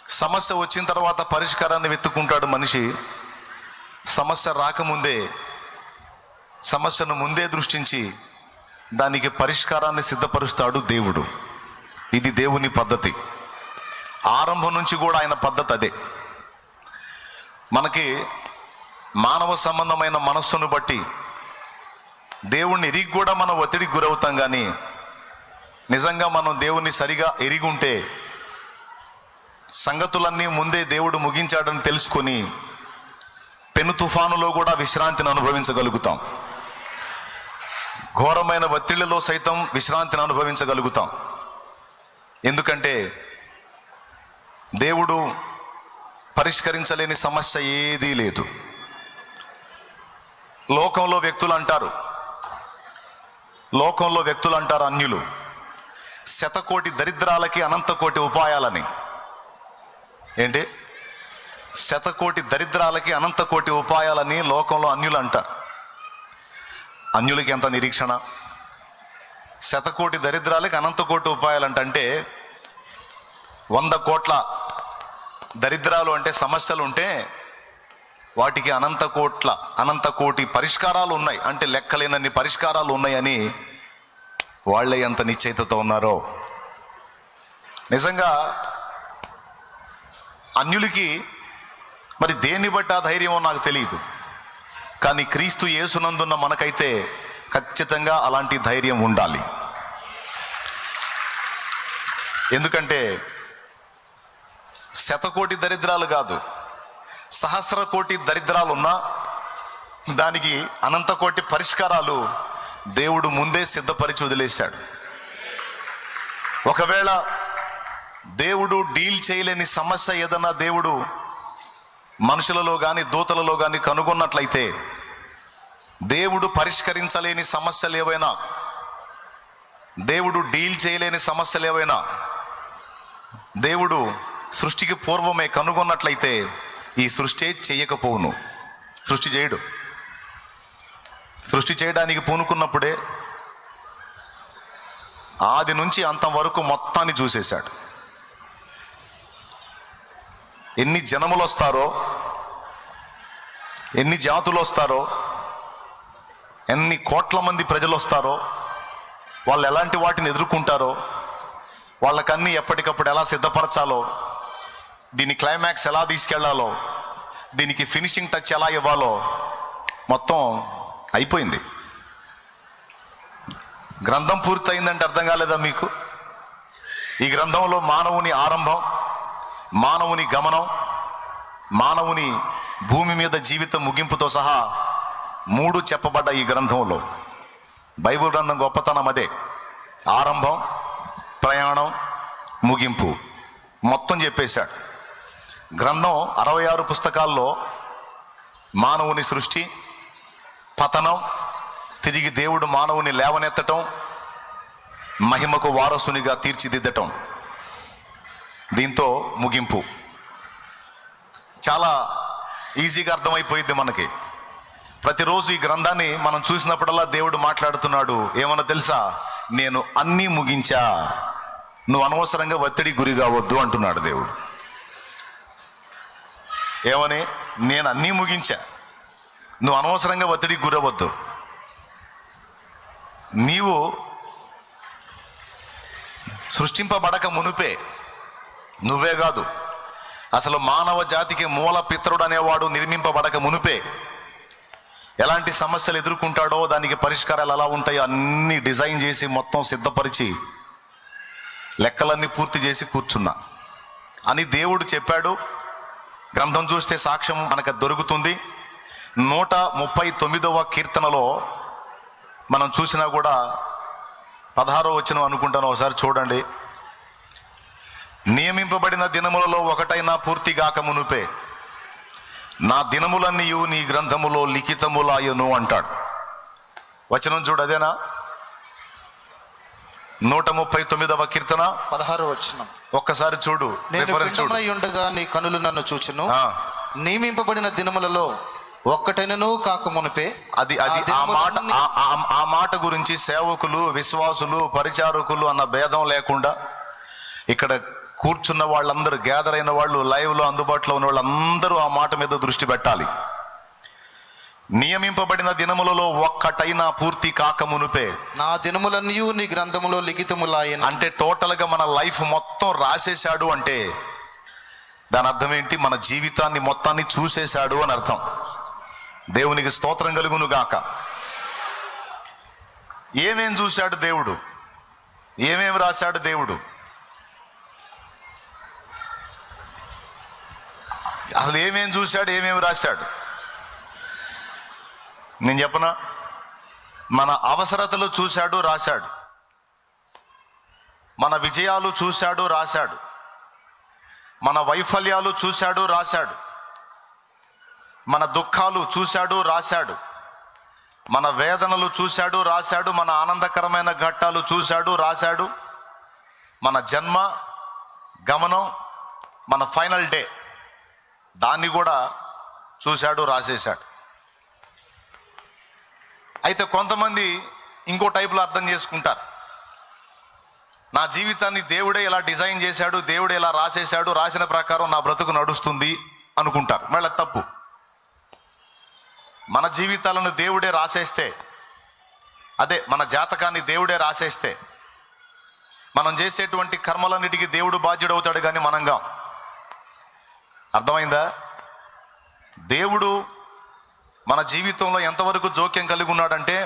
సమస్య వచ్చిన తర్వాత పరిష్కారాన్ని వెతుక్కుంటాడు మనిషి. సమస్య రాకముందే, సమస్యను ముందే దృష్టించి దానికి పరిష్కారాన్ని సిద్ధపరుస్తాడు దేవుడు. ఇది దేవుని పద్ధతి. ఆరంభం నుంచి కూడా ఆయన పద్ధతి అదే. మనకి మానవ సంబంధమైన మనస్సును బట్టి దేవుణ్ణి ఎరిగి కూడా మనం ఒత్తిడికి గురవుతాం. కానీ నిజంగా మనం దేవుణ్ణి సరిగా ఎరిగి ఉంటే సంగతులన్నీ ముందే దేవుడు ముగించాడని తెలుసుకొని పెను తుఫానులో కూడా విశ్రాంతిని అనుభవించగలుగుతాం. ఘోరమైన ఒత్తిళ్లలో సైతం విశ్రాంతిని అనుభవించగలుగుతాం. ఎందుకంటే దేవుడు పరిష్కరించలేని సమస్య ఏదీ లేదు. లోకంలో వ్యక్తులు అంటారు అన్యులు, శతకోటి దరిద్రాలకి అనంతకోటి ఉపాయాలని. ఏంటి? శతకోటి దరిద్రాలకి అనంతకోటి ఉపాయాలని లోకంలో అన్యులు అంటారు. అన్యులకి ఎంత నిరీక్షణ! శతకోటి దరిద్రాలకి అనంతకోటి ఉపాయాలంటే 100 కోట్ల దరిద్రాలు అంటే సమస్యలు ఉంటే వాటికి అనంత కోటి పరిష్కారాలు ఉన్నాయి. అంటే లెక్కలేనన్ని పరిష్కారాలు ఉన్నాయని వాళ్ళే ఎంత నిశ్చయితతో ఉన్నారో. నిజంగా అన్యులకి మరి దేన్ని బట్టి ఆ ధైర్యమో నాకు తెలియదు. కానీ క్రీస్తు యేసునందున్న మనకైతే ఖచ్చితంగా అలాంటి ధైర్యం ఉండాలి. ఎందుకంటే శతకోటి దరిద్రాలు కాదు, సహస్ర కోటి దరిద్రాలు ఉన్నా దానికి అనంతకోటి పరిష్కారాలు దేవుడు ముందే సిద్ధపరిచి వదిలేశాడు. ఒకవేళ దేవుడు డీల్ చేయలేని సమస్య ఏదన్నా దేవుడు మనుషులలో కానీ దూతలలో కానీ కనుగొన్నట్లయితే, దేవుడు పరిష్కరించలేని సమస్యలు ఏవైనా, దేవుడు డీల్ చేయలేని సమస్యలు ఏవైనా దేవుడు సృష్టికి పూర్వమే కనుగొన్నట్లయితే ఈ సృష్టి చేయకపోవును. సృష్టి చేయడు. సృష్టి చేయడానికి పూనుకున్నప్పుడే ఆది నుంచి అంతం వరకు మొత్తాన్ని చూసేశాడు. ఎన్ని జనములు వస్తారో, ఎన్ని జాతులు వస్తారో, ఎన్ని కోట్ల మంది ప్రజలు వస్తారో, వాళ్ళు ఎలాంటి వాటిని ఎదుర్కొంటారో, వాళ్ళకన్నీ ఎప్పటికప్పుడు ఎలా సిద్ధపరచాలో, దీని క్లైమాక్స్ ఎలా తీసుకెళ్లాలో, దీనికి ఫినిషింగ్ టచ్ ఎలా ఇవ్వాలో మొత్తం అయిపోయింది. గ్రంథం పూర్తయిందంటే అర్థం కాలేదా మీకు? ఈ గ్రంథంలో మానవుని ఆరంభం, మానవుని గమనం, మానవుని భూమి మీద జీవితం ముగింపుతో సహా 3 చెప్పబడ్డ ఈ గ్రంథంలో. బైబిల్ గ్రంథం గొప్పతనం అదే. ఆరంభం, ప్రయాణం, ముగింపు మొత్తం చెప్పేశాడు. గ్రంథం 66 పుస్తకాల్లో మానవుని సృష్టి, పతనం, తిరిగి దేవుడు మానవుని లేవనెత్తటం, మహిమకు వారసునిగా తీర్చిదిద్దటం, దీంతో ముగింపు. చాలా ఈజీగా అర్థమైపోయింది మనకి. ప్రతిరోజు ఈ గ్రంథాన్ని మనం చూసినప్పుడల్లా దేవుడు మాట్లాడుతున్నాడు. ఏమన్నా తెలుసా? నేను అన్నీ ముగించా, నువ్వు అనవసరంగా ఒత్తిడి గురి కావద్దు అంటున్నాడు దేవుడు. ఏమని? నేను అన్నీ ముగించా, నువ్వు అనవసరంగా ఒత్తిడికి గురవద్దు. నీవు సృష్టింపబడక మునుపే, నువ్వే కాదు అసలు మానవ జాతికి మూల పితరుడు అనేవాడు నిర్మింపబడక మునుపే ఎలాంటి సమస్యలు ఎదుర్కొంటాడో, దానికి పరిష్కారాలు ఎలా ఉంటాయో అన్నీ డిజైన్ చేసి మొత్తం సిద్ధపరిచి లెక్కలన్నీ పూర్తి చేసి కూర్చున్నా అని దేవుడు చెప్పాడు. గ్రంథం చూస్తే సాక్ష్యం మనకు దొరుకుతుంది. 139వ కీర్తనలో మనం చూసినా కూడా 16వ వచనం అనుకుంటాను, ఒకసారి చూడండి. నియమింపబడిన దినములలో ఒకటైనా పూర్తిగాక మునుపే నా దినములన్నీ నీ గ్రంథములో లిఖితములాయను అంటాడు. వచనం చూడు, అదేనా? 139వ కీర్తన 16వ వచనం ఒక్కసారి చూడు. ఉండగా నీ కనులు నన్ను చూచును, నియమింపబడిన దినములలో ఒక్కటైనను కాక మునుపే. అది ఆ మాట గురించి సేవకులు, విశ్వాసులు, పరిచారకులు అన్న భేదం లేకుండా ఇక్కడ కూర్చున్న వాళ్ళందరూ, గ్యాదర్ అయిన వాళ్ళు, లైవ్లో అందుబాటులో ఉన్న వాళ్ళందరూ ఆ మాట మీద దృష్టి పెట్టాలి. నియమింపబడిన దినములలో ఒక్కటైనా పూర్తి కాక మునుపే నా దినములన్నీ నీ గ్రంథములో లిఖితములాయెను. అంటే టోటల్గా మన లైఫ్ మొత్తం రాసేశాడు అంటే దాని అర్థం ఏంటి? మన జీవితాన్ని మొత్తాన్ని చూసేశాడు అని అర్థం. దేవునికి స్తోత్రం కలుగును గాక. ఏమేం చూశాడు దేవుడు? ఏమేం రాశాడు దేవుడు? అసలు ఏమేం చూశాడు, ఏమేమి రాశాడు? నేను చెప్పనా? మన అవసరతలు చూశాడు, రాశాడు. మన విజయాలు చూశాడు, రాశాడు. మన వైఫల్యాలు చూశాడు, రాశాడు. మన దుఃఖాలు చూశాడు, రాశాడు. మన వేదనలు చూశాడు, రాశాడు. మన ఆనందకరమైన ఘట్టాలు చూశాడు, రాశాడు. మన జన్మ గమనం, మన ఫైనల్ డే, దాన్ని కూడా చూశాడు, రాసేశాడు. అయితే కొంతమంది ఇంకో టైపులో అర్థం చేసుకుంటారు. నా జీవితాన్ని దేవుడే ఇలా డిజైన్ చేశాడు, దేవుడే ఇలా రాసేశాడు, రాసిన ప్రకారం నా బ్రతుకు నడుస్తుంది అనుకుంటారు. మళ్ళీ తప్పు. మన జీవితాలను దేవుడే రాసేస్తే, అదే మన జాతకాన్ని దేవుడే రాసేస్తే, మనం చేసేటువంటి కర్మలన్నిటికీ దేవుడు బాధ్యుడవుతాడు, కానీ మనంగా. అర్థమైందా? దేవుడు మన జీవితంలో ఎంతవరకు జోక్యం కలిగి ఉన్నాడంటే,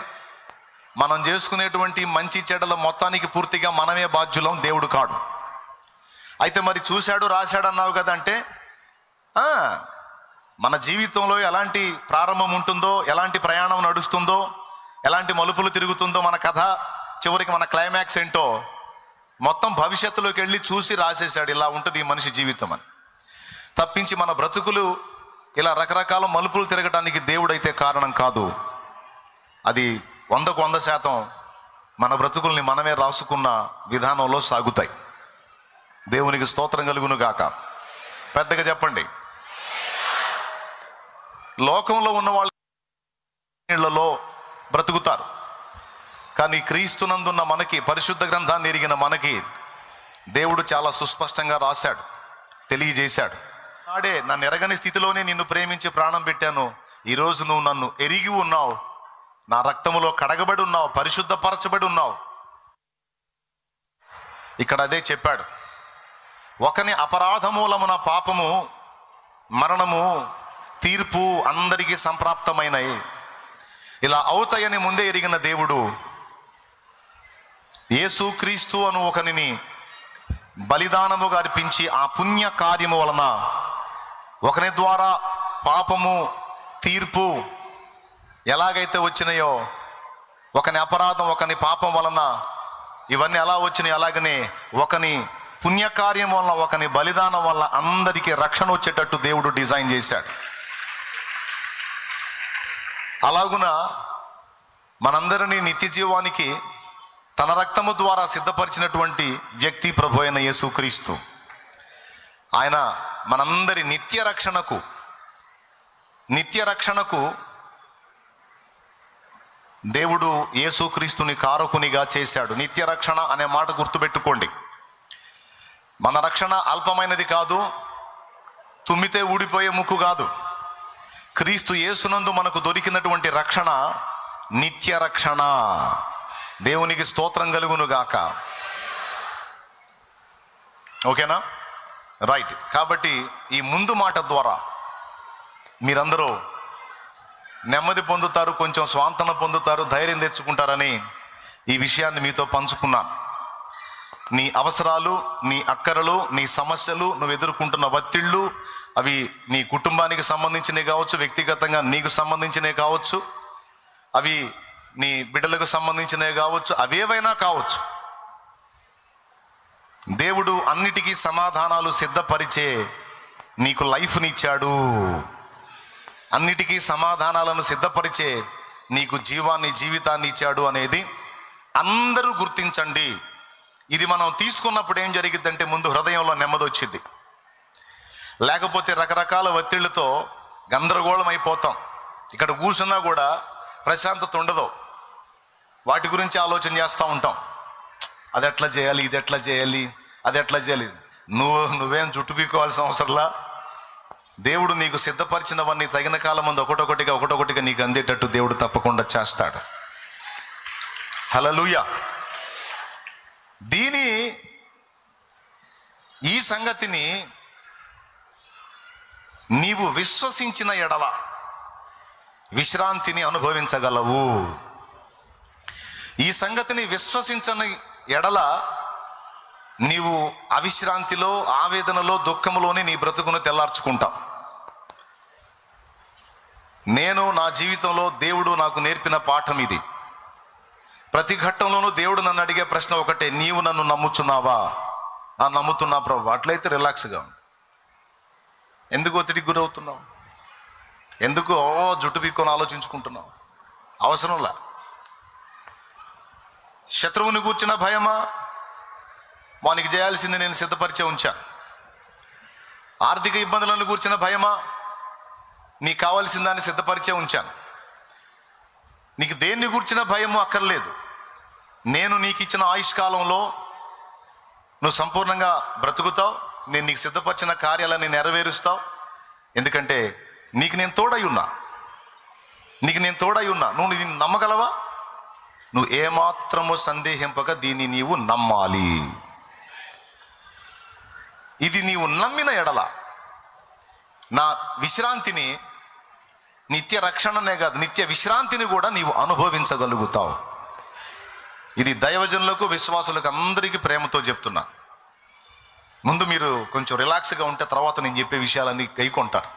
మనం చేసుకునేటువంటి మంచి చెడ్డల మొత్తానికి పూర్తిగా మనమే బాధ్యులం, దేవుడు కాడు. అయితే మరి చూశాడు, రాశాడు అన్నావు కదా అంటే, మన జీవితంలో ఎలాంటి ప్రారంభం ఉంటుందో, ఎలాంటి ప్రయాణం నడుస్తుందో, ఎలాంటి మలుపులు తిరుగుతుందో మన కథ, చివరికి మన క్లైమాక్స్ ఏంటో మొత్తం భవిష్యత్తులోకి వెళ్ళి చూసి రాసేశాడు. ఇలా ఉంటుంది ఈ మనిషి జీవితం అని. తప్పించి మన బ్రతుకులు ఇలా రకరకాల మలుపులు తిరగడానికి దేవుడైతే కారణం కాదు. అది 100కు 100% మన బ్రతుకుల్ని మనమే రాసుకున్న విధానంలో సాగుతాయి. దేవునికి స్తోత్రం కలుగును గాక. పెద్దగా చెప్పండి. లోకంలో ఉన్న వాళ్ళలో బ్రతుకుతారు, కానీ క్రీస్తునందున్న మనకి, పరిశుద్ధ గ్రంథాన్ని ఎరిగిన మనకి దేవుడు చాలా సుస్పష్టంగా రాశాడు, తెలియజేశాడు. నాడే నన్ను ఎరగని స్థితిలోనే నిన్ను ప్రేమించి ప్రాణం పెట్టాను, ఈరోజు నువ్వు నన్ను ఎరిగి ఉన్నావు, నా రక్తములో కడగబడి ఉన్నావు, పరిశుద్ధపరచబడి ఉన్నావు. ఇక్కడ అదే చెప్పాడు. ఒకని అపరాధమూలమున పాపము, మరణము, తీర్పు అందరికీ సంప్రాప్తమైనవి. ఇలా అవుతాయని ముందే ఎరిగిన దేవుడు యేసుక్రీస్తు అను ఒకనిని బలిదానముగా అర్పించి ఆ పుణ్య కార్యము వలన ఒకని ద్వారా పాపము, తీర్పు ఎలాగైతే వచ్చినాయో, ఒకని అపరాధం, ఒకని పాపం వలన ఇవన్నీ ఎలా వచ్చినాయి, అలాగనే ఒకని పుణ్యకార్యం వలన, ఒకని బలిదానం వల్ల అందరికీ రక్షణ వచ్చేటట్టు దేవుడు డిజైన్ చేశాడు. అలాగున మనందరినీ నిత్య జీవానికి తన రక్తము ద్వారా సిద్ధపరిచినటువంటి వ్యక్తి ప్రభు అయిన యేసుక్రీస్తు. ఆయన మనందరి నిత్య రక్షణకు దేవుడు యేసుక్రీస్తుని కారకునిగా చేశాడు. నిత్య రక్షణ అనే మాట గుర్తుపెట్టుకోండి. మన రక్షణ అల్పమైనది కాదు, తుమ్మితే ఊడిపోయే ముక్కు కాదు. క్రీస్తు యేసునందు మనకు దొరికినటువంటి రక్షణ నిత్య రక్షణ. దేవునికి స్తోత్రం కలుగును గాక. ఓకేనా? రైట్. కాబట్టి ఈ ముందు మాట ద్వారా మీరందరూ నెమ్మది పొందుతారు, కొంచెం స్వాంతన పొందుతారు, ధైర్యం తెచ్చుకుంటారని ఈ విషయాన్ని మీతో పంచుకున్నాను. నీ అవసరాలు, నీ అక్కరలు, నీ సమస్యలు, నువ్వు ఎదుర్కొంటున్న ఒత్తిళ్ళు, అవి నీ కుటుంబానికి సంబంధించినవి కావచ్చు, వ్యక్తిగతంగా నీకు సంబంధించినవి కావచ్చు, అవి నీ బిడ్డలకు సంబంధించినవి కావచ్చు, అవేవైనా కావచ్చు. దేవుడు అన్నిటికీ సమాధానాలు సిద్ధపరిచే నీకు లైఫ్ని ఇచ్చాడు. అన్నిటికీ సమాధానాలను సిద్ధపరిచే నీకు జీవితాన్ని ఇచ్చాడు అనేది అందరూ గుర్తించండి. ఇది మనం తీసుకున్నప్పుడు ఏం జరిగిద్దంటే, ముందు హృదయంలో నెమ్మది వచ్చింది. లేకపోతే రకరకాల ఒత్తిళ్లతో గందరగోళం అయిపోతాం. ఇక్కడ కూర్చున్నా కూడా ప్రశాంతత ఉండదు. వాటి గురించి ఆలోచన చేస్తూ ఉంటాం. అది ఎట్లా చేయాలి, ఇది ఎట్లా చేయాలి, అది ఎట్లా చేయాలి. నువ్వేం జుట్టు పీక్కోవాల్సిన అవసరంలా. దేవుడు నీకు సిద్ధపరిచినవన్నీ తగిన కాలం ముందు ఒకటొకటిగా నీకు అందేటట్టు దేవుడు తప్పకుండా చేస్తాడు. హల్లెలూయా. ఈ సంగతిని నీవు విశ్వసించిన ఎడల విశ్రాంతిని అనుభవించగలవు. ఈ సంగతిని విశ్వసించని ఎడల నీవు అవిశ్రాంతిలో, ఆవేదనలో, దుఃఖంలోనే నీ బ్రతుకును తెల్లార్చుకుంటావు. నేను నా జీవితంలో దేవుడు నాకు నేర్పిన పాఠం ఇది. ప్రతి ఘట్టంలోనూ దేవుడు నన్ను అడిగే ప్రశ్న ఒకటే, నీవు నన్ను నమ్ముచున్నావా? నమ్ముతున్నా ప్రభు. అట్లయితే రిలాక్స్గా. ఎందుకు ఒత్తిడికి గురవుతున్నావు? ఎందుకు జుట్టు పీక్కొని ఆలోచించుకుంటున్నావు? అవసరంలా. శత్రువుని కూర్చున్న భయమా? వానికి చేయాల్సింది నేను సిద్ధపరిచే ఉంచా. ఆర్థిక ఇబ్బందులను కూర్చున్న భయమా? నీకు కావాల్సిన దాన్ని సిద్ధపరిచే ఉంచాను. నీకు దేన్ని కూర్చిన భయము అక్కర్లేదు. నేను నీకు ఇచ్చిన ఆయుష్కాలంలో నువ్వు సంపూర్ణంగా బ్రతుకుతావు. నేను నీకు సిద్ధపరిచిన కార్యాలను నెరవేరుస్తావు. ఎందుకంటే నీకు నేను తోడై ఉన్నా. నువ్వు దీన్ని నమ్మగలవా? నువ్వు ఏమాత్రము సందేహింపక దీన్ని నీవు నమ్మాలి. ఇది నీవు నమ్మిన ఎడల నా విశ్రాంతిని, నిత్య రక్షణనే కాదు నిత్య విశ్రాంతిని కూడా నీవు అనుభవించగలుగుతావు. ఇది దైవజనులకు, విశ్వాసులకు అందరికీ ప్రేమతో చెప్తున్నా. ముందు మీరు కొంచెం రిలాక్స్గా ఉంటే తర్వాత నేను చెప్పే విషయాలన్నీ గైకొంటారు.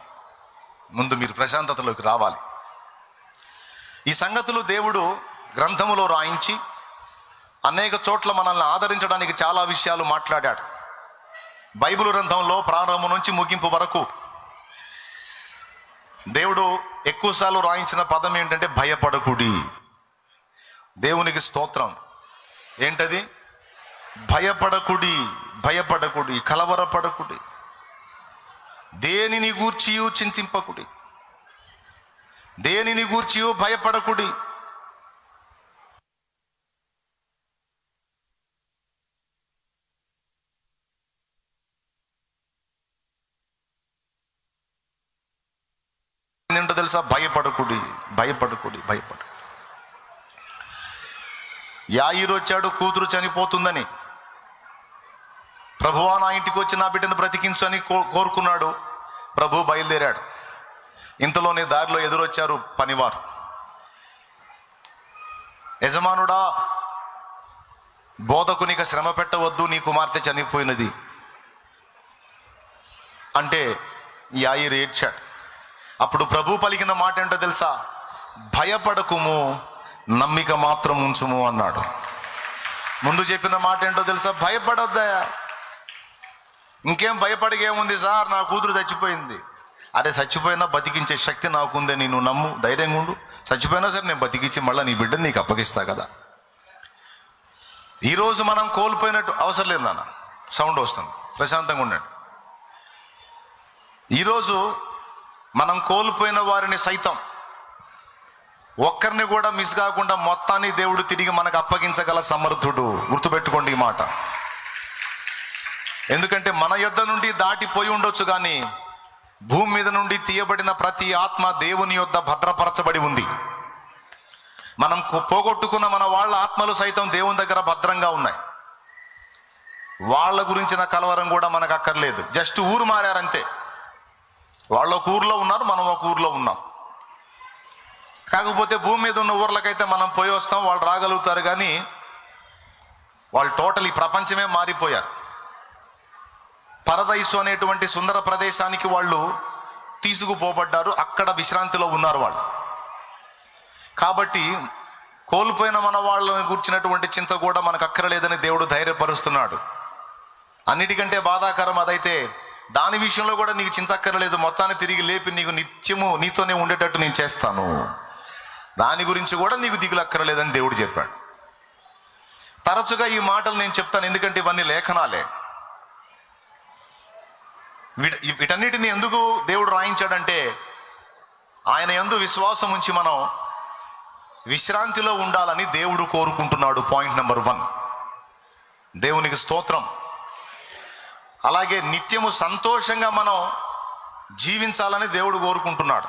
ముందు మీరు ప్రశాంతతలోకి రావాలి. ఈ సంగతులు దేవుడు గ్రంథములో రాయించి అనేక చోట్ల మనల్ని ఆదరించడానికి చాలా విషయాలు మాట్లాడాడు. బైబిల్ గ్రంథంలో ప్రారంభం నుంచి ముగింపు వరకు దేవుడు ఎక్కువసార్లు రాయించిన పదం ఏంటంటే భయపడకుడి. దేవునికి స్తోత్రం. ఏంటది? భయపడకుడి, కలవరపడకుడి, దేనిని గూర్చియు చింతింపకుడి, దేనిని గూర్చియు భయపడకుడి. ఏంటో తెలుసా? భయపడకుడి. యాయిరు వచ్చాడు కూతురు చనిపోతుందని. ప్రభువా నా ఇంటికి వచ్చి నా బిడ్డను బ్రతికించు అని కోరుకున్నాడు. ప్రభు బయలుదేరాడు. ఇంతలోనే దారిలో ఎదురొచ్చారు పనివారు. యజమానుడా, బోధకునికి శ్రమ పెట్టవద్దు, నీ కుమార్తె చనిపోయినది అంటే యాయిరు ఏడ్చాడు. అప్పుడు ప్రభు పలికిన మాట ఏంటో తెలుసా? భయపడకుము, నమ్మిక మాత్రం ఉంచుము అన్నాడు. ముందు చెప్పిన మాట ఏంటో తెలుసా? భయపడొద్దా. ఇంకేం భయపడికేముంది సార్, నా కూతురు చచ్చిపోయింది. అరే చచ్చిపోయినా బతికించే శక్తి నాకుందే, నేను నమ్ము, ధైర్యంగా ఉండు. చచ్చిపోయినా సరే నేను బతికించి మళ్ళీ నీ బిడ్డని నీకు అప్పగిస్తా కదా. ఈరోజు మనం కోల్పోయినట్టు అవసరం లేదు నాన్న, సౌండ్ వస్తుంది, ప్రశాంతంగా ఉండండి. ఈరోజు మనం కోల్పోయిన వారిని సైతం ఒక్కరిని కూడా మిస్ కాకుండా మొత్తాన్ని దేవుడు తిరిగి మనకు అప్పగించగల సమర్థుడు. గుర్తుపెట్టుకోండి ఈ మాట. ఎందుకంటే మన యొద్ద నుండి దాటిపోయి ఉండొచ్చు, కానీ భూమి మీద నుండి తీయబడిన ప్రతి ఆత్మ దేవుని యొద్ద భద్రపరచబడి ఉంది. మనం పోగొట్టుకున్న మన వాళ్ళ ఆత్మలు సైతం దేవుని దగ్గర భద్రంగా ఉన్నాయి. వాళ్ళ గురించిన కలవరం కూడా మనకు అక్కర్లేదు. జస్ట్ ఊరు మారారంతే. వాళ్ళు ఒక ఊర్లో ఉన్నారు, మనం ఒక ఊర్లో ఉన్నాం. కాకపోతే భూమి మీద ఉన్న ఊర్లకైతే మనం పోయి వస్తాం, వాళ్ళు రాగలుగుతారు, కానీ వాళ్ళు టోటల్ ఈ ప్రపంచమే మారిపోయారు. పరదైసు అనేటువంటి సుందర ప్రదేశానికి వాళ్ళు తీసుకుపోబడ్డారు. అక్కడ విశ్రాంతిలో ఉన్నారు వాళ్ళు. కాబట్టి కోల్పోయిన మన వాళ్ళని కూర్చున్నటువంటి చింత కూడా మనకు అక్కరలేదని దేవుడు ధైర్యపరుస్తున్నాడు. అన్నిటికంటే బాధాకరం అదైతే, దాని విషయంలో కూడా నీకు చింత అక్కర్లేదు. మొత్తాన్ని తిరిగి లేపి నీకు నిత్యము నీతోనే ఉండేటట్టు నేను చేస్తాను. దాని గురించి కూడా నీకు దిగులు అక్కర్లేదని దేవుడు చెప్పాడు. తరచుగా ఈ మాటలు నేను చెప్తాను, ఎందుకంటే ఇవన్నీ లేఖనాలే. వీటన్నిటిని ఎందుకు దేవుడు రాయించాడంటే, ఆయన యందు విశ్వాసం ఉంచి మనం విశ్రాంతిలో ఉండాలని దేవుడు కోరుకుంటున్నాడు. Point number 1. దేవునికి స్తోత్రం. అలాగే నిత్యము సంతోషంగా మనం జీవించాలని దేవుడు కోరుకుంటున్నాడు.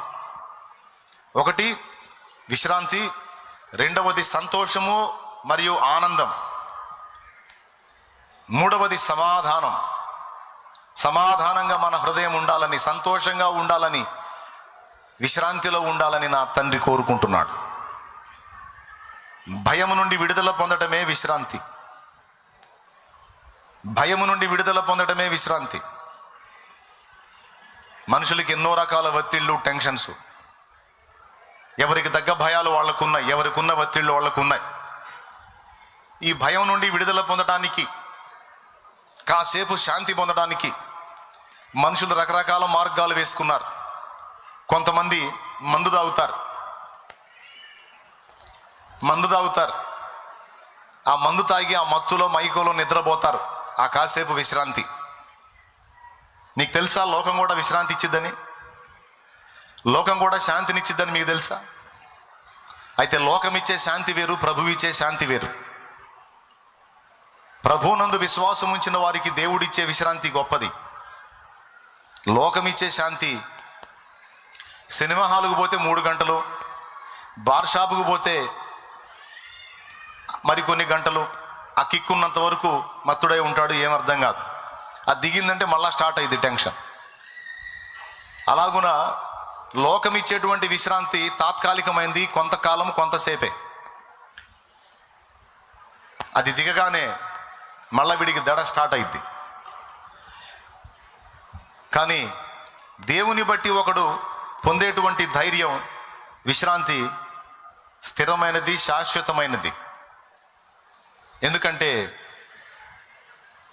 ఒకటి విశ్రాంతి, రెండవది సంతోషము మరియు ఆనందం, మూడవది సమాధానం. సమాధానంగా మన హృదయం ఉండాలని, సంతోషంగా ఉండాలని, విశ్రాంతిలో ఉండాలని నా తండ్రి కోరుకుంటున్నాడు. భయము నుండి విడుదల పొందడమే విశ్రాంతి. భయము నుండి విడుదల పొందడమే విశ్రాంతి. మనుషులకి ఎన్నో రకాల ఒత్తిళ్ళు, టెన్షన్స్, ఎవరికి తగ్గ భయాలు వాళ్ళకున్నాయి, ఎవరికి ఉన్న ఒత్తిళ్ళు వాళ్ళకున్నాయి. ఈ భయం నుండి విడుదల పొందడానికి, కాసేపు శాంతి పొందడానికి మనుషులు రకరకాల మార్గాలు వేసుకున్నారు. కొంతమంది మందు తాగుతారు. ఆ మందు తాగి ఆ మత్తులో మైకోలో నిద్రపోతారు. ఆ కాసేపు విశ్రాంతి. నీకు తెలుసా లోకం కూడా విశ్రాంతి ఇచ్చిద్దని, లోకం కూడా శాంతినిచ్చిద్దని మీకు తెలుసా? అయితే లోకం ఇచ్చే శాంతి వేరు, ప్రభువు ఇచ్చే శాంతి వేరు. ప్రభువునందు విశ్వాసం ఉంచిన వారికి దేవుడిచ్చే విశ్రాంతి గొప్పది. లోకమిచ్చే శాంతి, సినిమా హాలుకు పోతే 3 గంటలు, బార్ షాపుకు పోతే మరికొన్ని గంటలు, ఆ కిక్కున్నంత వరకు మత్తుడై ఉంటాడు, ఏమర్థం కాదు. అది దిగిందంటే మళ్ళా స్టార్ట్ అయ్యింది టెన్షన్. అలాగున లోకం ఇచ్చేటువంటి విశ్రాంతి తాత్కాలికమైంది, కొంతకాలం కొంతసేపే. అది దిగగానే మళ్ళా వీడికి దడ స్టార్ట్ అయింది. కానీ దేవుని బట్టి ఒకడు పొందేటువంటి ధైర్యం, విశ్రాంతి స్థిరమైనది, శాశ్వతమైనది. ఎందుకంటే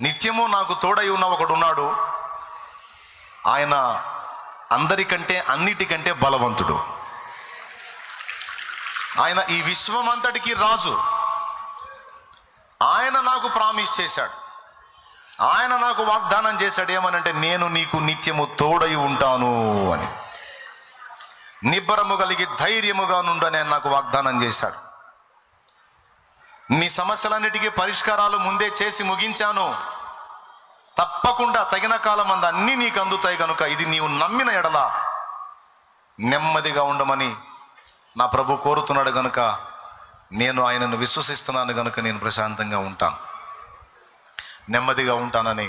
నిత్యము నాకు తోడై ఉన్న ఒకడున్నాడు. ఆయన అందరికంటే అన్నిటికంటే బలవంతుడు. ఆయన ఈ విశ్వమంతటికి రాజు. ఆయన నాకు ప్రామిస్ చేశాడు, ఆయన నాకు వాగ్దానం చేశాడు. ఏమనంటే, నేను నీకు నిత్యము తోడై ఉంటాను అని. నిబ్బరము కలిగి ధైర్యముగా నుండని ఆయన నాకు వాగ్దానం చేశాడు. నీ సమస్యలన్నిటికీ పరిష్కారాలు ముందే చేసి ముగించాను. తప్పకుండా తగిన కాలం అందు అన్నీ నీకు అందుతాయి కనుక ఇది నీవు నమ్మిన ఎడల నెమ్మదిగా ఉండమని నా ప్రభు కోరుతున్నాడు. గనుక నేను ఆయనను విశ్వసిస్తున్నాను గనుక నేను ప్రశాంతంగా ఉంటాను, నెమ్మదిగా ఉంటానని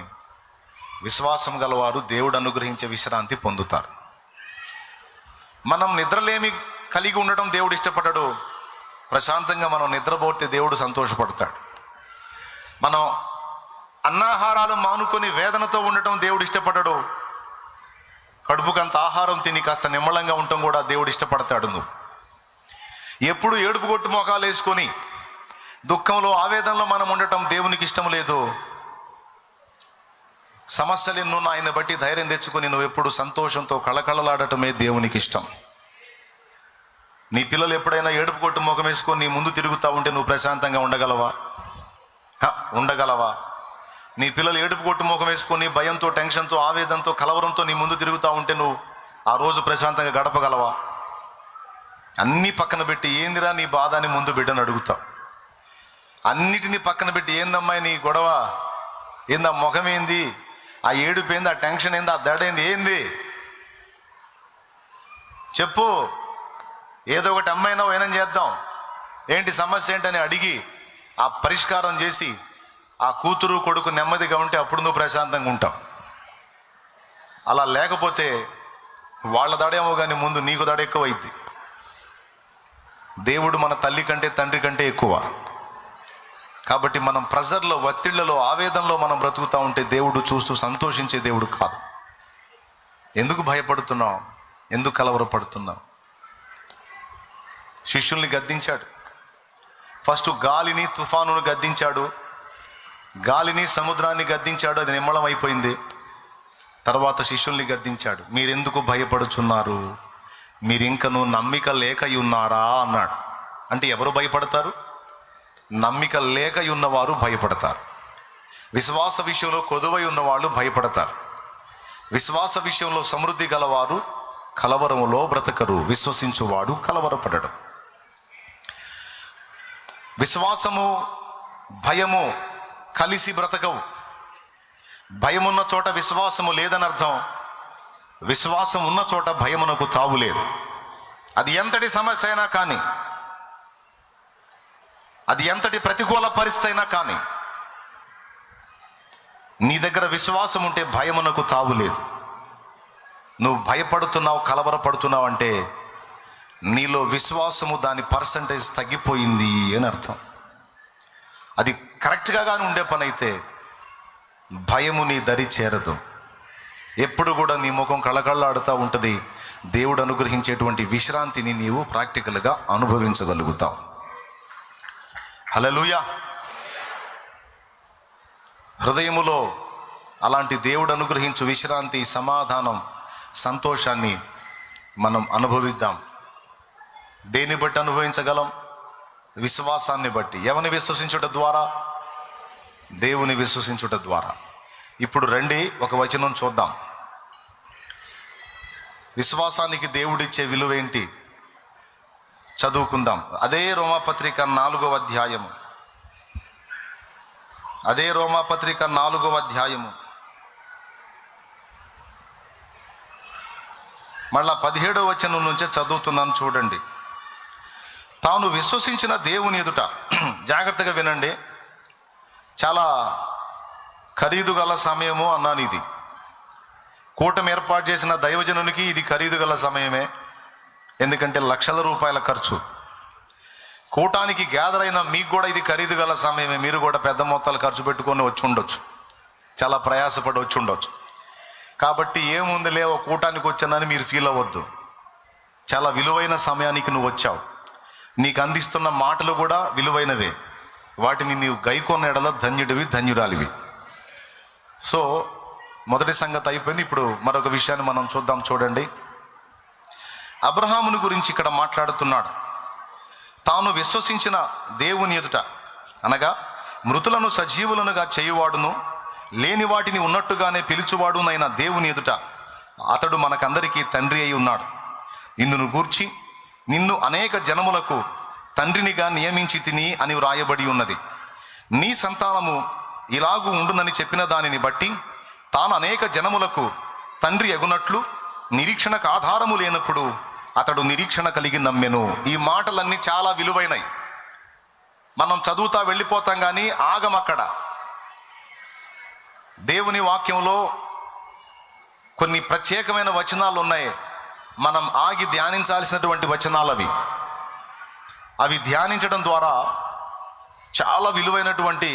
విశ్వాసం గలవారు దేవుడు అనుగ్రహించే విశ్రాంతి పొందుతారు. మనం నిద్రలేమి కలిగి ఉండటం దేవుడు ఇష్టపడడు. ప్రశాంతంగా మనం నిద్రపోతే దేవుడు సంతోషపడతాడు. మనం అన్నాహారాలు మానుకొని వేదనతో ఉండటం దేవుడు ఇష్టపడడు. కడుపుకంత ఆహారం తిని కాస్త నిమ్మలంగా ఉండటం కూడా దేవుడు ఇష్టపడతాడు. నువ్వు ఎప్పుడు ఏడుపు కొట్టు మోకాలు వేసుకొని దుఃఖంలో, ఆవేదనలో మనం ఉండటం దేవునికి ఇష్టం లేదు. సమస్యలు ఎన్నున్న ఆయన బట్టి ధైర్యం తెచ్చుకొని నువ్వు ఎప్పుడు సంతోషంతో కళకళలాడటమే దేవునికి ఇష్టం. నీ పిల్లలు ఎప్పుడైనా ఏడుపు కొట్టు ముఖం వేసుకొని నీ ముందు తిరుగుతూ ఉంటే నువ్వు ప్రశాంతంగా ఉండగలవా? ఉండగలవా? నీ పిల్లలు ఏడుపు కొట్టు ముఖం వేసుకొని భయంతో, టెన్షన్తో, ఆవేదనతో, కలవరంతో నీ ముందు తిరుగుతూ ఉంటే నువ్వు ఆ రోజు ప్రశాంతంగా గడపగలవా? అన్నీ పక్కన పెట్టి ఏందిరా నీ బాధ అని ముందు బిడ్డను అడుగుతావు. అన్నిటినీ పక్కన పెట్టి ఏందమ్మాయి నీ గొడవ, ఏందా ముఖం ఏంది, ఆ ఏడుపు ఏంది, ఆ టెన్షన్ ఏంది, ఆ దడేంది, ఏంది చెప్పు. ఏదో ఒకటి అమ్మాయినా వైనం చేద్దాం, ఏంటి సమస్య ఏంటని అడిగి ఆ పరిష్కారం చేసి ఆ కూతురు కొడుకు నెమ్మదిగా ఉంటే అప్పుడు నువ్వు ప్రశాంతంగా ఉంటావు. అలా లేకపోతే వాళ్ళ దడేమో కానీ ముందు నీకు దడ ఎక్కువ అయింది. దేవుడు మన తల్లి కంటే తండ్రి కంటే ఎక్కువ. కాబట్టి మనం ప్రెజర్లో, ఒత్తిళ్లలో, ఆవేదనలో మనం బ్రతుకుతూ ఉంటే దేవుడు చూస్తూ సంతోషించే దేవుడు కాదు. ఎందుకు భయపడుతున్నావు? ఎందుకు కలవరపడుతున్నావు? శిష్యుల్ని గద్దించాడు. ఫస్ట్ గాలిని, తుఫానును గద్దించాడు, గాలిని, సముద్రాన్ని గద్దించాడు. అది నిమ్మళం అయిపోయింది. తర్వాత శిష్యుల్ని గద్దించాడు. మీరెందుకు భయపడుచున్నారు? మీరింకను నమ్మిక లేక ఉన్నారా అన్నాడు. అంటే ఎవరు భయపడతారు? నమ్మిక లేక ఉన్నవారు భయపడతారు. విశ్వాస విషయంలో కొదువై ఉన్నవాళ్ళు భయపడతారు. విశ్వాస విషయంలో సమృద్ధి గలవారు కలవరములో బ్రతకరు. విశ్వసించువాడు కలవరపడడు. విశ్వాసము, భయము కలిసి బ్రతకవు. భయం ఉన్న చోట విశ్వాసము లేదని అర్థం. విశ్వాసం ఉన్న చోట భయమునకు తావు లేదు. అది ఎంతటి సమస్య అయినా కానీ, అది ఎంతటి ప్రతికూల పరిస్థితి అయినా కానీ, నీ దగ్గర విశ్వాసం ఉంటే భయమునకు తావు లేదు. నువ్వు భయపడుతున్నావు, కలవరపడుతున్నావు అంటే నీలో విశ్వాసము దాని పర్సంటేజ్ తగ్గిపోయింది అని అర్థం. అది కరెక్ట్గా కానీ ఉండే పని అయితే భయము నీ దరి చేరదు. ఎప్పుడు కూడా నీ ముఖం కళకళలాడుతూ ఉంటుంది. దేవుడు అనుగ్రహించేటువంటి విశ్రాంతిని నీవు ప్రాక్టికల్గా అనుభవించగలుగుతావు. హల్లెలూయా. హృదయములో అలాంటి దేవుడు అనుగ్రహించు విశ్రాంతి, సమాధానం, సంతోషాన్ని మనం అనుభవిద్దాం. దేన్ని బట్టి అనుభవించగలం? విశ్వాసాన్ని బట్టి. ఎవరిని విశ్వసించుట ద్వారా? దేవుని విశ్వసించుట ద్వారా. ఇప్పుడు రండి ఒక వచనం చూద్దాం. విశ్వాసానికి దేవుడిచ్చే విలువ ఏంటి చదువుకుందాం. అదే రోమాపత్రిక 4వ అధ్యాయము, అదే రోమాపత్రిక 4వ అధ్యాయము మళ్ళా 17వ వచనం నుంచే చదువుతున్నాను చూడండి. తాను విశ్వసించిన దేవుని ఎదుట, జాగ్రత్తగా వినండి, చాలా ఖరీదు గల సమయము అన్నాను. ఇది కూటమి ఏర్పాటు చేసిన దైవజనునికి ఇది ఖరీదు గల సమయమే. ఎందుకంటే లక్షల రూపాయల ఖర్చు. కూటానికి గ్యాదర్ అయిన మీకు కూడా ఇది ఖరీదు గల సమయమే. మీరు కూడా పెద్ద మొత్తాలు ఖర్చు పెట్టుకొని వచ్చి ఉండొచ్చు, చాలా ప్రయాసపడి వచ్చి ఉండొచ్చు. కాబట్టి ఏముందిలే ఓ కూటానికి వచ్చానని మీరు ఫీల్ అవ్వద్దు. చాలా విలువైన సమయానికి నువ్వు వచ్చావు. నీకు అందిస్తున్న మాటలు కూడా విలువైనవే. వాటిని నీవు గైకొన్న ఎడల ధన్యుడివి, ధన్యురాలివి. సో మొదటి సంగతి అయిపోయింది. ఇప్పుడు మరొక విషయాన్ని మనం చూద్దాం. చూడండి, అబ్రహాముని గురించి ఇక్కడ మాట్లాడుతున్నాడు. తాను విశ్వసించిన దేవుని ఎదుట, అనగా మృతులను సజీవులనుగా చేయువాడును, లేని వాటిని ఉన్నట్టుగానే పిలుచువాడునైన దేవుని ఎదుట అతడు మనకందరికీ తండ్రి అయి ఉన్నాడు. ఇందును గూర్చి నిన్ను అనేక జనములకు తండ్రినిగా నియమించి తిని అని వ్రాయబడి ఉన్నది. నీ సంతానము ఇలాగూ ఉండునని చెప్పిన దానిని బట్టి తాను అనేక జనములకు తండ్రి ఎగునట్లు నిరీక్షణకు ఆధారము లేనప్పుడు అతడు నిరీక్షణ కలిగి నమ్మెను. ఈ మాటలన్నీ చాలా విలువైనవి. మనం చదువుతా వెళ్ళిపోతాం కానీ ఆగమక్కడ. దేవుని వాక్యంలో కొన్ని ప్రత్యేకమైన వచనాలు ఉన్నాయి. మనం ఆగి ధ్యానించాల్సినటువంటి వచనాలు అవి. అవి ధ్యానించడం ద్వారా చాలా విలువైనటువంటి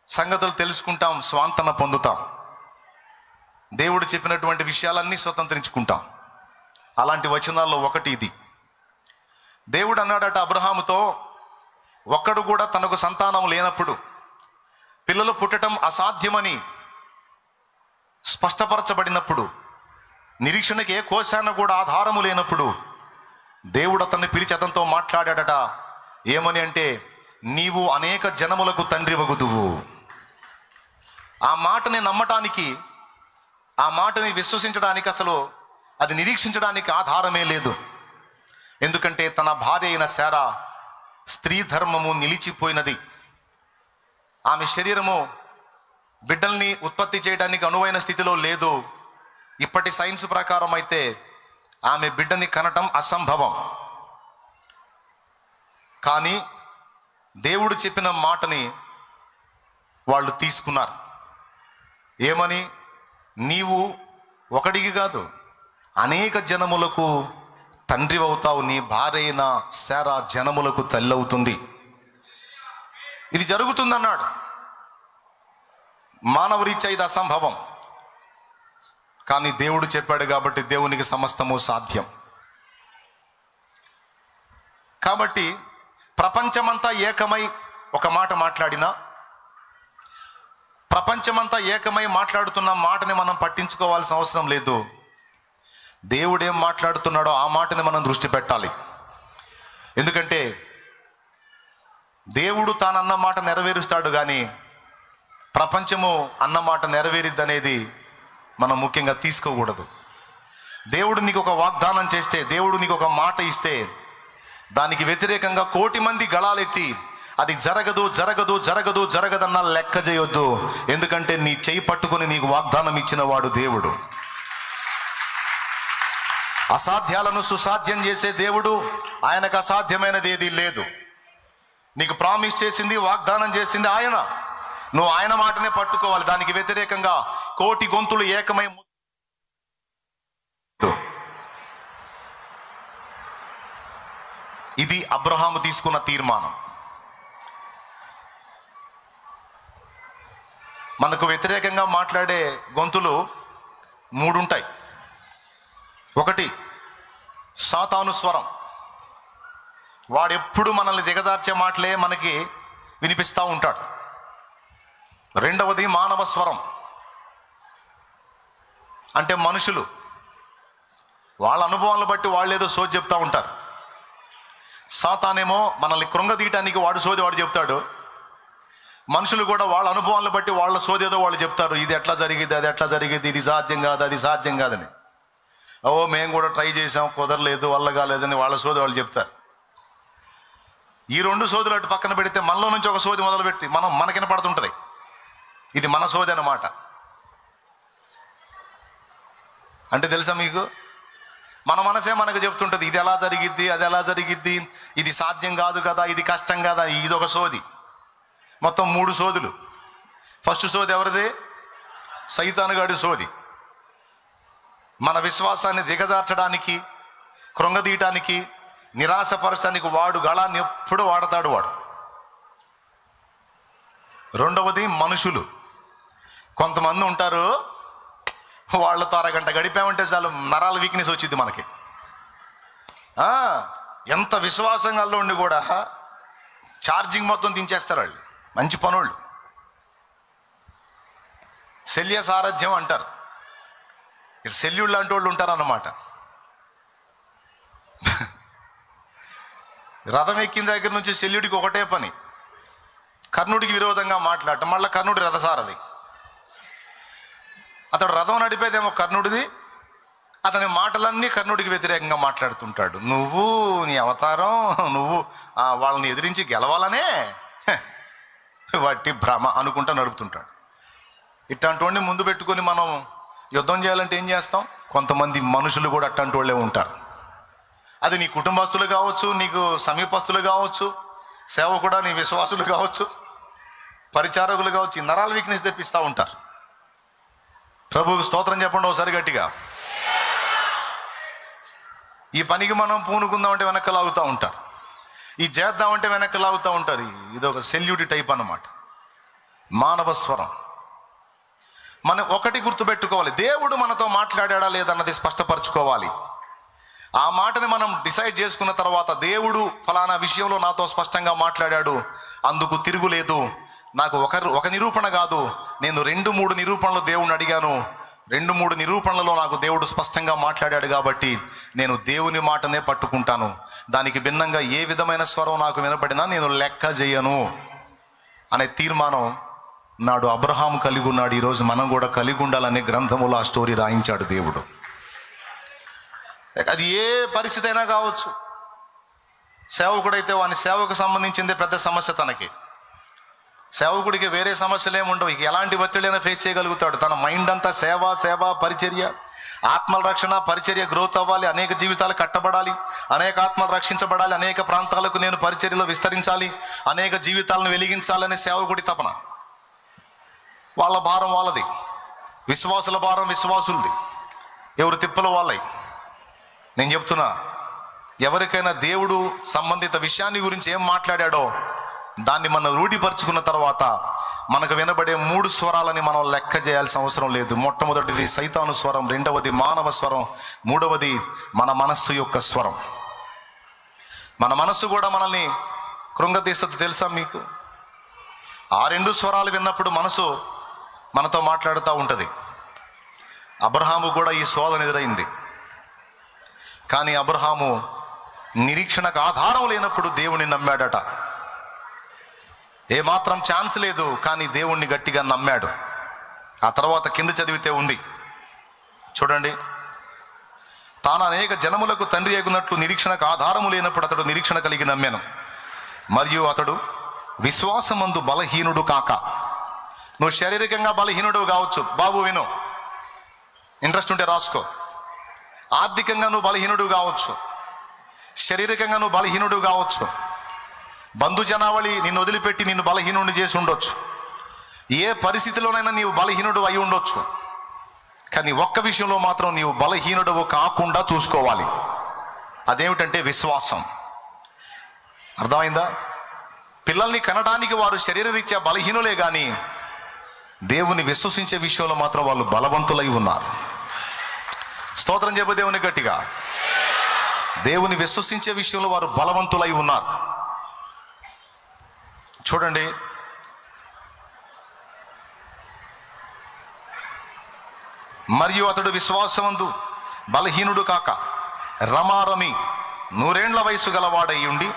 సంగతులు తెలుసుకుంటాం, స్వాంతన పొందుతాం, దేవుడు చెప్పినటువంటి విషయాలన్నీ స్వతంత్రించుకుంటాం. అలాంటి వచనాల్లో ఒకటి ఇది. దేవుడు అన్నాడట అబ్రహాముతో, ఒక్కడు కూడా తనకు సంతానం లేనప్పుడు, పిల్లలు పుట్టడం అసాధ్యమని స్పష్టపరచబడినప్పుడు, నిరీక్షణకి ఏ కోశాన కూడా ఆధారము లేనప్పుడు దేవుడు అతన్ని పిలిచి అతనితో మాట్లాడాడట. ఏమని అంటే, నీవు అనేక జనములకు తండ్రి వగుదువు. ఆ మాటని నమ్మటానికి, ఆ మాటని విశ్వసించడానికి, అసలు అది నిరీక్షించడానికి ఆధారమే లేదు. ఎందుకంటే తన భార్య అయిన శారా స్త్రీ ధర్మము నిలిచిపోయినది. ఆమె శరీరము బిడ్డల్ని ఉత్పత్తి చేయడానికి అనువైన స్థితిలో లేదు. ఇప్పటి సైన్స్ ప్రకారం అయితే ఆమె బిడ్డని కనటం అసంభవం. కానీ దేవుడు చెప్పిన మాటని వాళ్ళు తీసుకున్నారు. ఏమని? నీవు ఒకడికి కాదు అనేక జనములకు తండ్రి అవుతావు, నీ భార్య అయిన శారా జనములకు తల్లి అవుతుంది. ఇది జరుగుతుందన్నాడు. మానవరీత్యా ఇది అసంభవం. కానీ దేవుడు చెప్పాడు కాబట్టి దేవునికి సమస్తము సాధ్యం. కాబట్టి ప్రపంచమంతా ఏకమై ఒక మాట మాట్లాడినా, ప్రపంచమంతా ఏకమై మాట్లాడుతున్న మాటని మనం పట్టించుకోవాల్సిన అవసరం లేదు. దేవుడు ఏం మాట్లాడుతున్నాడో ఆ మాటని మనం దృష్టి పెట్టాలి. ఎందుకంటే దేవుడు తానన్న మాట నెరవేరుస్తాడు, కానీ ప్రపంచము అన్నమాట నెరవేరిద్దనేది మనం ముఖ్యంగా తీసుకోకూడదు. దేవుడు నీకు ఒక వాగ్దానం చేస్తే, దేవుడు నీకు ఒక మాట ఇస్తే, దానికి వ్యతిరేకంగా 1,000,000 మంది గళాలెత్తి అది జరగదు జరగదు జరగదు జరగదన్నా లెక్క చేయొద్దు. ఎందుకంటే నీ చేయి పట్టుకుని నీకు వాగ్దానం ఇచ్చిన వాడు దేవుడు. అసాధ్యాలను సుసాధ్యం చేసే దేవుడు. ఆయనకు అసాధ్యమైనది ఏది లేదు. నీకు ప్రామిస్ చేసింది, వాగ్దానం చేసింది ఆయన. నువ్వు ఆయన మాటనే పట్టుకోవాలి. దానికి వ్యతిరేకంగా కోటి గొంతులు ఏకమై ఇది అబ్రహాము తీసుకున్న తీర్మానం. మనకు వ్యతిరేకంగా మాట్లాడే గొంతులు 3 ఉంటాయి. ఒకటి సాతాను స్వరం. వాడెప్పుడు మనల్ని దిగజార్చే మాటలే మనకి వినిపిస్తూ ఉంటాడు. రెండవది మానవ స్వరం. అంటే మనుషులు వాళ్ళ అనుభవాలను బట్టి వాళ్ళు ఏదో సోది చెప్తూ ఉంటారు. సాతానేమో మనల్ని కృంగదీయటానికి వాడు సోది వాడు చెప్తాడు. మనుషులు కూడా వాళ్ళ అనుభవాలను బట్టి వాళ్ళ సోది ఏదో వాళ్ళు చెప్తారు. ఇది ఎట్లా జరిగింది, అది ఎట్లా జరిగింది, ఇది సాధ్యం కాదు, అది సాధ్యం కాదని. మేము కూడా ట్రై చేసాం, కుదరలేదు, వల్ల కాలేదని వాళ్ళ సోది వాళ్ళు చెప్తారు. ఈ 2 సోదులు అటు పక్కన పెడితే మనలో నుంచి ఒక సోది మొదలుపెట్టి మనకిన పడుతుంటుంది. ఇది మన సోది అన్నమాట. అంటే తెలుసా మీకు, మన మనసే మనకు చెప్తుంటుంది ఇది ఎలా జరిగిద్ది, అది ఎలా జరిగిద్ది, ఇది సాధ్యం కాదు కదా, ఇది కష్టం కదా. ఇది ఒక సోది. మొత్తం 3 సోదులు. ఫస్ట్ సోది ఎవరిది? సైతానుగాడి సోది. మన విశ్వాసాన్ని దిగజార్చడానికి, కృంగదీయటానికి, నిరాశపరచడానికి వాడు గళాన్ని ఎప్పుడు వాడతాడు వాడు. రెండవది మనుషులు. కొంతమంది ఉంటారు, వాళ్ళతో అరగంట గడిపామంటే చాలు నరాల వీక్నెస్ వచ్చింది మనకి. ఎంత విశ్వాసంగా ఉండి కూడా ఛార్జింగ్ మొత్తం దించేస్తారు వాళ్ళు. మంచి పనులు. శల్య సారథ్యం అంటారు. ఇక్కడ శల్యుడు లాంటి వాళ్ళు ఉంటారన్నమాట. రథం ఎక్కిన దగ్గర నుంచి శల్యుడికి ఒకటే పని, కర్ణుడికి విరోధంగా మాట్లాడటం. మళ్ళీ కర్ణుడి రథసారథి. అతడు రథం నడిపేదేమో కర్ణుడిది, అతని మాటలన్నీ కర్ణుడికి వ్యతిరేకంగా మాట్లాడుతుంటాడు. నువ్వు నీ అవతారం, నువ్వు వాళ్ళని ఎదిరించి గెలవాలనే వాటి భ్రమ అనుకుంటా నడుపుతుంటాడు. ఇట్లాంటి వాడిని ముందు పెట్టుకొని మనం యుద్ధం చేయాలంటే ఏం చేస్తాం? కొంతమంది మనుషులు కూడా అట్లాంటి వాళ్ళే ఉంటారు. అది నీ కుటుంబస్తులు కావచ్చు, నీకు సమీపస్తులు కావచ్చు, సేవకుడా నీ విశ్వాసులు కావచ్చు, పరిచారకులు కావచ్చు. ఈ నరాల వీక్నెస్ తెప్పిస్తూ ఉంటారు. ప్రభువుకు స్తోత్రం చెప్పండి ఒకసారి గట్టిగా. ఈ పనికి మనం పూనుకుందామంటే వెనక్కి లాగుతూ ఉంటారు. ఈ చేద్దామంటే వెనక్కి లాగుతూ ఉంటారు. ఇది ఒక సెల్యూటి టైప్ అన్నమాట. మానవ స్వరం. మనం ఒకటి గుర్తుపెట్టుకోవాలి, దేవుడు మనతో మాట్లాడా లేదన్నది స్పష్టపరచుకోవాలి. ఆ మాటని మనం డిసైడ్ చేసుకున్న తర్వాత, దేవుడు ఫలానా విషయంలో నాతో స్పష్టంగా మాట్లాడాడు, అందుకు తిరుగులేదు. నాకు ఒక నిరూపణ కాదు, నేను 2-3 నిరూపణలు దేవుణ్ణి అడిగాను. 2-3 నిరూపణలలో నాకు దేవుడు స్పష్టంగా మాట్లాడాడు కాబట్టి నేను దేవుని మాటనే పట్టుకుంటాను. దానికి భిన్నంగా ఏ విధమైన స్వరం నాకు వినపడినా నేను లెక్క చేయను అనే తీర్మానం నాడు అబ్రహాం కలిగి ఉన్నాడు. ఈరోజు మనం కూడా కలిగి ఉండాలనే గ్రంథములో ఆ స్టోరీ రాయించాడు దేవుడు. అది ఏ పరిస్థితి అయినా కావచ్చు. సేవకుడైతే వాని సేవకు సంబంధించిందే పెద్ద సమస్య తనకి. సేవకుడికి వేరే సమస్యలు ఏముండవు. ఇక ఎలాంటి ఒత్తిడైనా ఫేస్ చేయగలుగుతాడు. తన మైండ్ అంతా సేవ, పరిచర్య, ఆత్మల రక్షణ, పరిచర్య గ్రోత్ అవ్వాలి, అనేక జీవితాలు కట్టబడాలి, అనేక ఆత్మలు రక్షించబడాలి, అనేక ప్రాంతాలకు నేను పరిచర్యలో విస్తరించాలి, అనేక జీవితాలను వెలిగించాలనే సేవకుడి తపన. వాళ్ళ భారం వాళ్ళది, విశ్వాసుల భారం విశ్వాసులది, ఎవరు తిప్పలు వాళ్ళవి. నేను చెప్తున్నా, ఎవరికైనా దేవుడు సంబంధిత విషయాన్ని గురించి ఏం మాట్లాడాడో దాన్ని మనం రూఢిపరుచుకున్న తర్వాత మనకు వినబడే 3 స్వరాలని మనం లెక్క చేయాల్సిన అవసరం లేదు. మొట్టమొదటిది సైతాను స్వరం, రెండవది మానవ స్వరం, మూడవది మన మనస్సు యొక్క స్వరం. మన మనస్సు కూడా మనల్ని కృంగదీస్తది. తెలుసా మీకు? ఆ 2 స్వరాలు విన్నప్పుడు మనసు మనతో మాట్లాడుతూ ఉంటుంది. అబ్రహాము కూడా ఈ శోధన ఎదురైంది. కానీ అబ్రహాము నిరీక్షణకు ఆధారం లేనప్పుడు దేవుని నమ్మాడట. ఏమాత్రం ఛాన్స్ లేదు, కానీ దేవుణ్ణి గట్టిగా నమ్మాడు. ఆ తర్వాత కింద చదివితే ఉంది చూడండి. తాను అనేక జనములకు తండ్రి అగునట్లు నిరీక్షణకు ఆధారము లేనప్పుడు అతడు నిరీక్షణ కలిగి నమ్మాను. మరియు అతడు విశ్వాసమందు బలహీనుడు కాక. నువ్వు శారీరకంగా బలహీనుడు కావచ్చు, బాబు విను, ఇంట్రెస్ట్ ఉంటే రాసుకో. ఆర్థికంగా నువ్వు బలహీనుడు కావచ్చు, శారీరకంగా నువ్వు బలహీనుడు కావచ్చు, బంధు జనావళి నిన్ను వదిలిపెట్టి నిన్ను బలహీనుడిని చేసి ఉండొచ్చు, ఏ పరిస్థితిలోనైనా నీవు బలహీనుడు అయి ఉండొచ్చు. కానీ ఒక్క విషయంలో మాత్రం నీవు బలహీనుడు కాకుండా చూసుకోవాలి. అదేమిటంటే విశ్వాసం. అర్థమైందా? పిల్లల్ని కనడానికి వారు శరీరరీత్యా బలహీనులే కానీ దేవుని విశ్వసించే విషయంలో మాత్రం వాళ్ళు బలవంతులై ఉన్నారు. స్తోత్రం చెప్పు దేవుని గట్టిగా. దేవుని విశ్వసించే విషయంలో వారు బలవంతులై ఉన్నారు. చూడండి, మరియు అతడు విశ్వాసమందు బలహీనుడు కాక రమారమి 100 ఏండ్ల వయసు గలవాడై ఉండి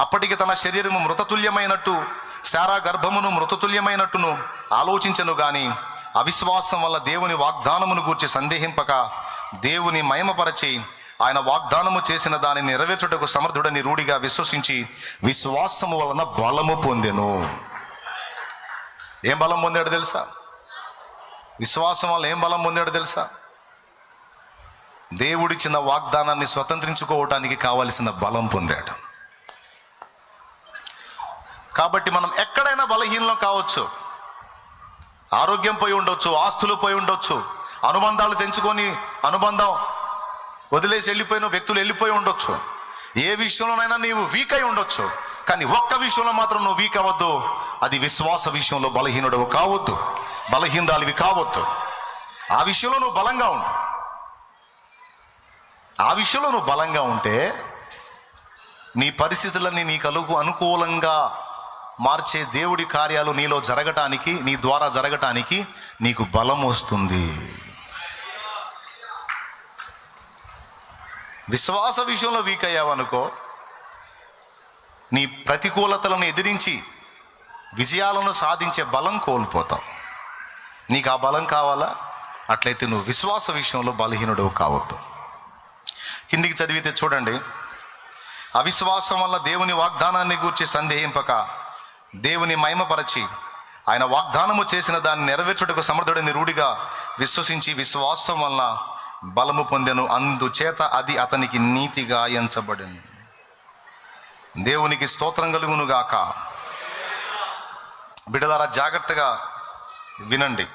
అప్పటికి తన శరీరము మృతతుల్యమైనట్టు శారా గర్భమును మృతతుల్యమైనట్టును ఆలోచించను గాని అవిశ్వాసం వల్ల దేవుని వాగ్దానమును గూర్చి సందేహింపక దేవుని మహిమపరచి ఆయన వాగ్దానము చేసిన దానిని నెరవేర్చుటకు సమర్థుడని రూఢిగా విశ్వసించి విశ్వాసము వలన బలము పొందెను. ఏం బలం పొందాడు తెలుసా? విశ్వాసం వల్ల ఏం బలం పొందాడు తెలుసా? దేవుడిచ్చిన వాగ్దానాన్ని స్వతంత్రించుకోవటానికి కావలసిన బలం పొందాడు. కాబట్టి మనం ఎక్కడైనా బలహీనం కావచ్చు, ఆరోగ్యం పోయి ఉండొచ్చు, ఆస్తులు పోయి ఉండొచ్చు, అనుబంధాలు తెంచుకొని అనుబంధం వదిలేసి వెళ్ళిపోయిన వ్యక్తులు వెళ్ళిపోయి ఉండొచ్చు, ఏ విషయంలోనైనా నీవు వీక్ అయి ఉండొచ్చు. కానీ ఒక్క విషయంలో మాత్రం నువ్వు వీక్ అవ్వద్దు, అది విశ్వాస విషయంలో బలహీనుడవు కావద్దు, బలహీనరాలివి కావద్దు. ఆ విషయంలో నువ్వు బలంగా ఉండు. ఆ విషయంలో నువ్వు బలంగా ఉంటే నీ పరిస్థితులన్నీ నీకు అనుకూలంగా మార్చే దేవుడి కార్యాలు నీలో జరగటానికి, నీ ద్వారా జరగటానికి నీకు బలం వస్తుంది. విశ్వాస విషయంలో వీక్ అయ్యావనుకో, నీ ప్రతికూలతలను ఎదిరించి విజయాలను సాధించే బలం కోల్పోతావు. నీకు ఆ బలం కావాలా? అట్లయితే నువ్వు విశ్వాస విషయంలో బలహీనుడు కావద్దు. కిందికి చదివితే చూడండి, అవిశ్వాసం వల్ల దేవుని వాగ్దానాన్ని గూర్చి సందేహింపక దేవుని మహిమపరచి ఆయన వాగ్దానము చేసిన దాన్ని నెరవేర్చుటకు సమర్థుడని రూఢిగా విశ్వసించి విశ్వాసం వల్ల బలము పొందెను. అందుచేత అది అతనికి నీతిగా ఎంచబడింది. దేవునికి స్తోత్రం కలుగును గాక. బిడ్డలారా, జాగ్రత్తగా వినండి.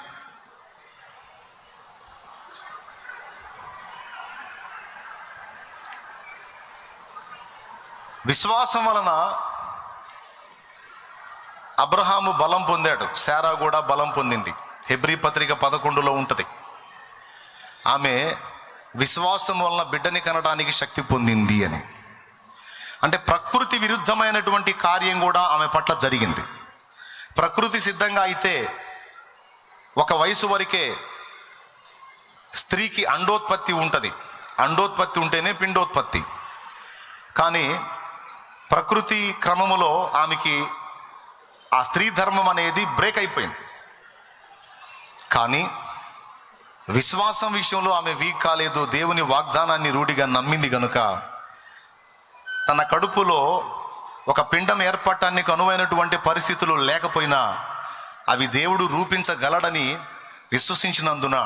విశ్వాసం వలన అబ్రహాము బలం పొందాడు, శారా కూడా బలం పొందింది. హెబ్రీ పత్రిక 11లో ఉంటుంది. ఆమె విశ్వాసం వలన బిడ్డని కనడానికి శక్తి పొందింది అని. అంటే ప్రకృతి విరుద్ధమైనటువంటి కార్యం కూడా ఆమె పట్ల జరిగింది. ప్రకృతి సిద్ధంగా అయితే ఒక వయసు వరకే స్త్రీకి అండోత్పత్తి ఉంటుంది, అండోత్పత్తి ఉంటేనే పిండోత్పత్తి. కానీ ప్రకృతి క్రమములో ఆమెకి ఆ స్త్రీ ధర్మం అనేది బ్రేక్ అయిపోయింది. కానీ విశ్వాసం విషయంలో ఆమె వీక్ కాలేదు. దేవుని వాగ్దానాన్ని రూఢిగా నమ్మింది గనుక తన కడుపులో ఒక పిండం ఏర్పడటానికి అనువైనటువంటి పరిస్థితులు లేకపోయినా అవి దేవుడు రూపించగలడని విశ్వసించినందున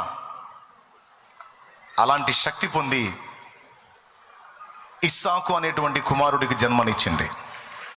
అలాంటి శక్తి పొంది ఇస్సాకు అనేటువంటి కుమారుడికి జన్మనిచ్చింది.